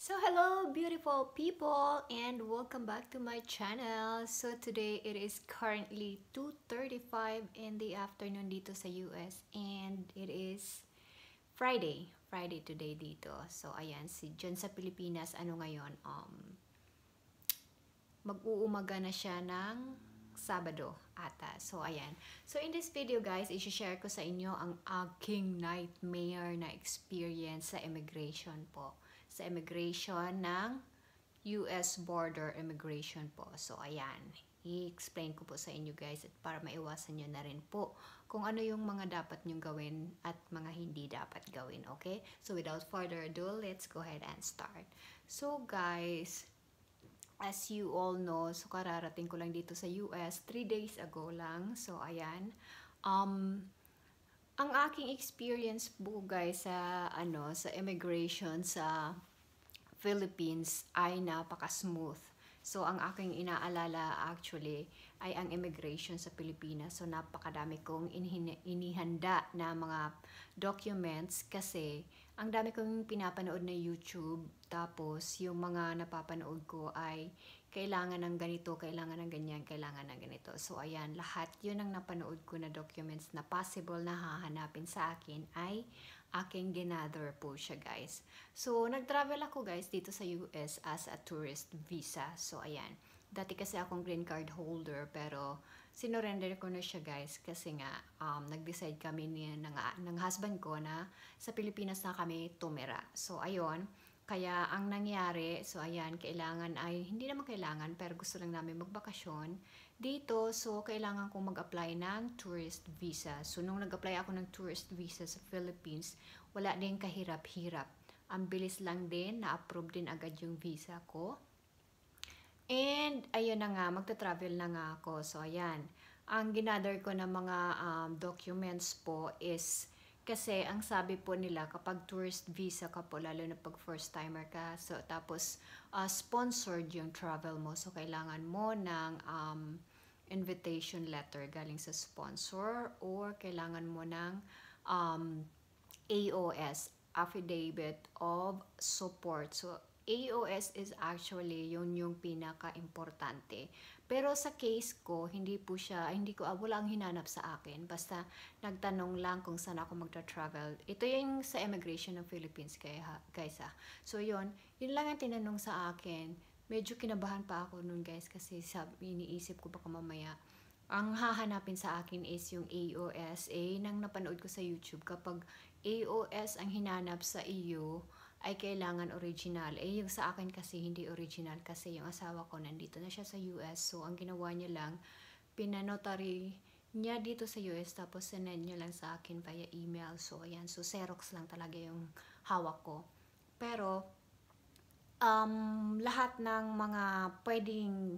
So hello beautiful people and welcome back to my channel. So today it is currently 2:35 in the afternoon dito sa US and it is Friday today dito. So ayan, si John sa Pilipinas ano ngayon mag-uumaga na siya ng Sabado ata. So ayan. So in this video guys, i-share ko sa inyo ang aking nightmare na experience sa immigration po. Sa immigration ng US border immigration po. So ayan. I-explain ko po sa inyo guys at para maiwasan nyo na rin po kung ano yung mga dapat nyong gawin at mga hindi dapat gawin. Okay? So without further ado, let's go ahead and start. So guys, as you all know, so kararating ko lang dito sa US 3 days ago lang. So ayan. Ang aking experience po guys sa immigration sa Philippines ay napaka-smooth. So ang aking inaalala actually ay ang immigration sa Pilipinas. So napakadami kong inihanda na mga documents kasi ang dami kong pinapanood na YouTube, tapos yung mga napapanood ko ay kailangan ng ganito, kailangan ng ganyan, kailangan ng ganito. So ayan, lahat yun ang napanood ko na documents na possible na hahanapin sa akin ay aking ginather po siya guys. So nag-travel ako guys dito sa US as a tourist visa. So ayan, dati kasi akong green card holder pero sinorender ko na siya guys kasi nga nag-decide kami ng husband ko na sa Pilipinas na kami tumira. So ayun, kaya ang nangyari, so ayan, kailangan ay, hindi naman kailangan pero gusto lang namin magbakasyon dito. So kailangan kong mag-apply ng tourist visa. So nung nag-apply ako ng tourist visa sa Philippines, wala din kahirap-hirap. Ang bilis lang din, na-approve din agad yung visa ko. And, ayun na nga, magta-travel na nga ako. So, ayan. Ang ginather ko ng mga documents po is, kasi ang sabi po nila, kapag tourist visa ka po, lalo na pag first timer ka, so tapos sponsored yung travel mo. So, kailangan mo ng invitation letter galing sa sponsor or kailangan mo ng AOS, Affidavit of Support. So, AOS is actually yung pinaka-importante. Pero sa case ko, wala ang hinanap sa akin. Basta nagtanong lang kung saan ako magta-travel. Ito yung sa immigration ng Philippines guys ha. So yun lang ang tinanong sa akin. Medyo kinabahan pa ako nun guys kasi iniisip ko baka mamaya ang hahanapin sa akin is yung AOS. Nang napanood ko sa YouTube, kapag AOS ang hinanap sa iyo, ay kailangan original. Yung sa akin kasi hindi original kasi yung asawa ko nandito na siya sa US. So, ang ginawa niya lang, pinanotary niya dito sa US tapos sinend niya lang sa akin via email. So, ayan. So, Xerox lang talaga yung hawak ko. Pero, lahat ng mga pwedeng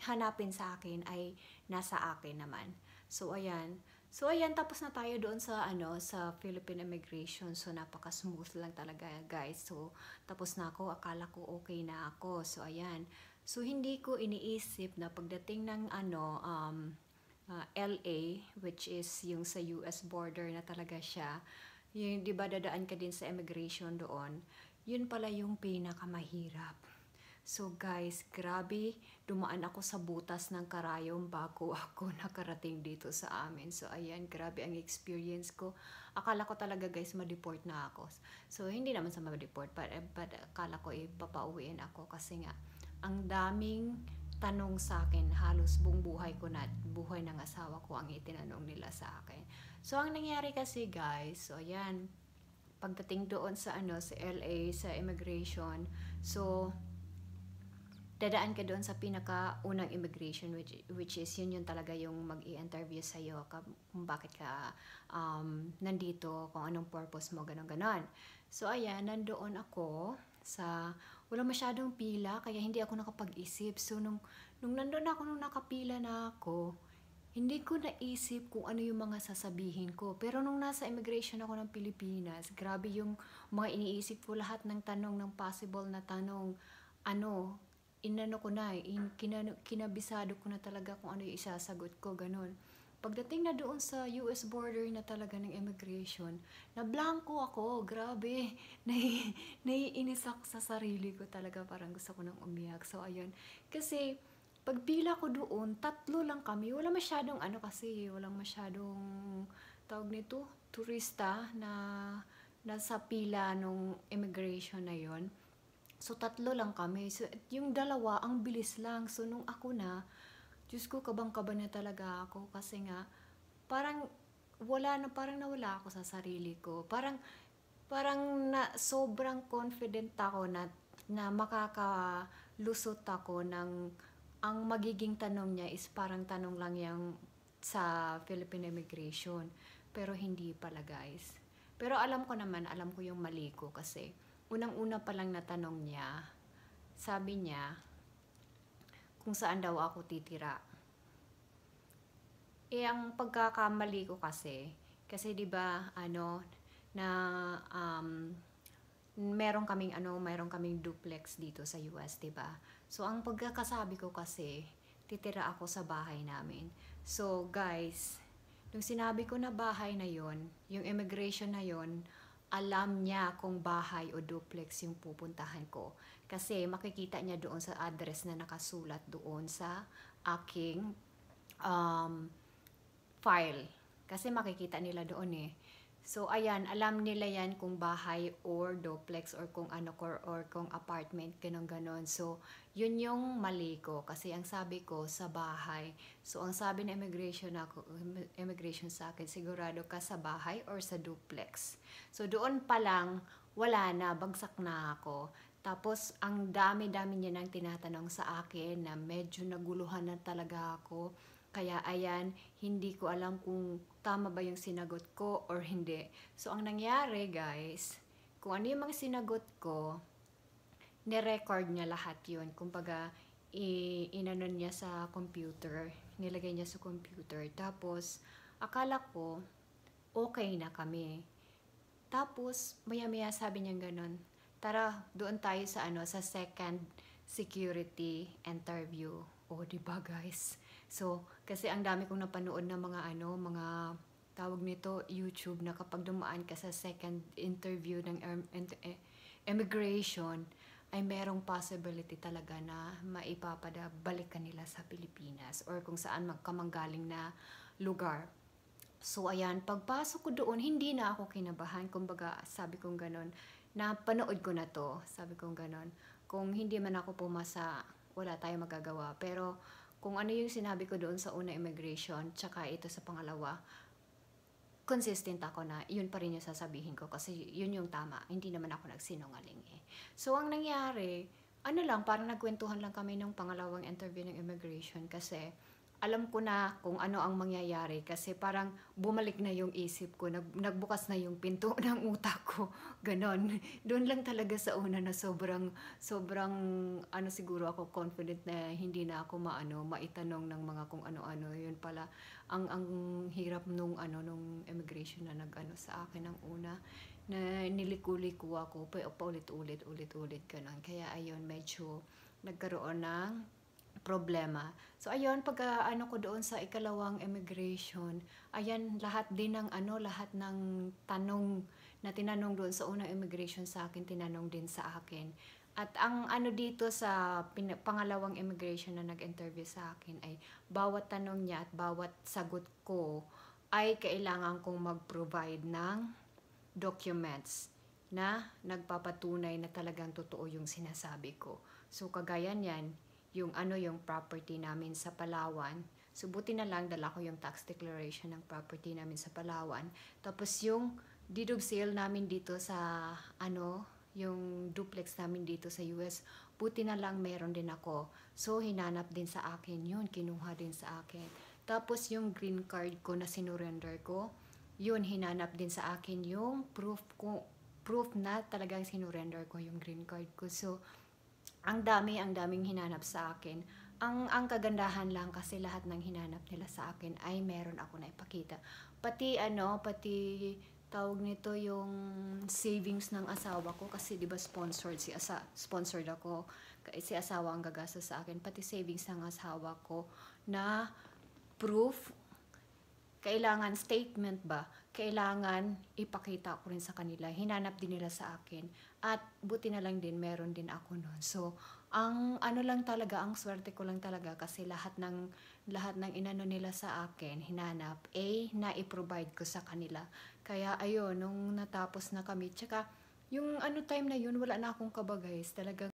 hanapin sa akin ay nasa akin naman. So, ayan. So ayan, tapos na tayo doon sa Philippine Immigration. So napaka-smooth lang talaga guys. So tapos na ako, akala ko okay na ako. So ayan. So hindi ko iniisip na pagdating ng LA, which is yung sa US border na talaga siya. Yung 'di ba dadaan ka din sa immigration doon. Yun pala yung pinakamahirap. So guys, grabe, dumaan ako sa butas ng karayom bago ako nakarating dito sa amin. So ayan, grabe ang experience ko. Akala ko talaga guys, ma-deport na ako. So hindi naman sa ma-deport, but akala ko papauwiin ako kasi nga, ang daming tanong sa akin, halos buong buhay ko na buhay ng asawa ko ang itinanong nila sa akin. So ang nangyari kasi guys, so ayan, pagdating doon sa sa LA, sa immigration, so dadaan ka doon sa pinaka-unang immigration which is yun talaga yung mag-i-interview sa'yo kung bakit ka nandito, kung anong purpose mo, ganon. So ayan, nandoon ako wala masyadong pila kaya hindi ako nakapag-isip. So nung nandoon ako, nung nakapila na ako, hindi ko naisip kung ano yung mga sasabihin ko. Pero nung nasa immigration ako ng Pilipinas, grabe yung mga iniisip ko, lahat ng tanong, ng possible na tanong, inano ko na, kinabisado ko na talaga kung ano yung isasagot ko, ganun. Pagdating na doon sa US border na talaga ng immigration, na blanco ako, grabe. Naiinis ako sa sarili ko talaga, parang gusto ko nang umiyak. So, ayun. Kasi, pagpila ko doon, 3 lang kami. Wala masyadong kasi, walang masyadong tawag nito, turista na nasa pila nung immigration na yon. So, 3 lang kami. So, yung 2, ang bilis lang. So, nung ako na, Diyos ko, kabang-kaba na talaga ako kasi nga, parang parang nawala ako sa sarili ko. Parang sobrang confident ako na makakalusot ako ang magiging tanong niya is parang tanong lang yung sa Philippine Immigration. Pero hindi pala, guys. Pero alam ko yung mali ko kasi unang-una pa lang na tanong niya, sabi niya, kung saan daw ako titira. Ang pagkakamali ko kasi 'di ba, na meron kaming duplex dito sa US, 'di ba? So ang pagkakasabi ko kasi, titira ako sa bahay namin. So guys, nung sinabi ko na bahay na 'yon, yung immigration na 'yon, alam niya kung bahay o duplex yung pupuntahan ko. Kasi makikita niya doon sa address na nakasulat doon sa aking file. Kasi makikita nila doon eh. So, ayan, alam nila yan kung bahay or duplex or kung or kung apartment, ganon. So, yun yung mali ko. Kasi ang sabi ko, sa bahay. So, ang sabi ng immigration sa akin, sigurado ka sa bahay or sa duplex. So, doon pa lang, wala na, bagsak na ako. Tapos, ang dami-dami niya nang tinatanong sa akin na medyo naguluhan na talaga ako. Kaya ayan, hindi ko alam kung tama ba yung sinagot ko or hindi. So, ang nangyari guys, kung ano yung mga sinagot ko, ni-record niya lahat yun. Kumbaga, inanon niya sa computer, nilagay niya sa computer. Tapos, akala ko, okay na kami. Tapos, maya-maya sabi niya ganon, tara, doon tayo sa second security interview. O, diba guys? So, kasi ang dami kong napanood na mga tawag nito, YouTube, na kapag dumaan ka sa second interview ng immigration, ay merong possibility talaga na balik ka nila sa Pilipinas or kung saan magkamanggaling na lugar. So, ayan, pagpasok ko doon, hindi na ako kinabahan. Kumbaga, sabi kong ganon, napanood ko na to, sabi kong ganon. Kung hindi man ako pumasa, wala tayong magagawa. Pero, kung ano yung sinabi ko doon sa una immigration, tsaka ito sa pangalawa, consistent ako na yun pa rin yung sasabihin ko kasi yun yung tama. Hindi naman ako nagsinungaling eh. So, ang nangyari, parang nagkwentuhan lang kami ng pangalawang interview ng immigration kasi alam ko na kung ano ang mangyayari kasi parang bumalik na yung isip ko, nagbukas na yung pinto ng utak ko, ganon. Doon lang talaga sa una na sobrang siguro ako confident na hindi na ako maitanong ng mga kung ano-ano. Yun pala, ang hirap nung immigration na sa akin ng una, na niliko-liko ako, paulit-ulit, ganon. Kaya ayun, medyo nagkaroon ng problema. So ayun, pag ko doon sa ikalawang immigration, ayan, lahat ng tanong na tinanong doon sa unang immigration sa akin, tinanong din sa akin. At ang dito sa pangalawang immigration na nag-interview sa akin ay bawat tanong niya at bawat sagot ko ay kailangan kong mag-provide ng documents na nagpapatunay na talagang totoo yung sinasabi ko. So kagaya niyan, yung property namin sa Palawan. So, buti na lang dala ko yung tax declaration ng property namin sa Palawan. Tapos yung deed of sale namin dito sa yung duplex namin dito sa US, buti na lang meron din ako. So, hinanap din sa akin yun, kinuha din sa akin. Tapos yung green card ko na sinurrender ko, yun, hinanap din sa akin yung proof na talagang sinurrender ko yung green card ko. So, ang daming hinanap sa akin. Ang kagandahan lang kasi lahat ng hinanap nila sa akin ay meron ako na ipakita. Pati tawag nito yung savings ng asawa ko kasi 'di ba sponsored ako. Si asawa ang gagastos sa akin, pati savings ng asawa ko na proof kailangan statement ba, kailangan ipakita ko rin sa kanila, hinanap din nila sa akin, at buti na lang din meron din ako nun. So ang ano lang talaga, ang swerte ko lang talaga kasi lahat ng inano nila sa akin, hinanap, na-i-provide ko sa kanila. Kaya ayun, nung natapos na kami, tsaka yung ano time na yun, wala na akong kaba guys, talagang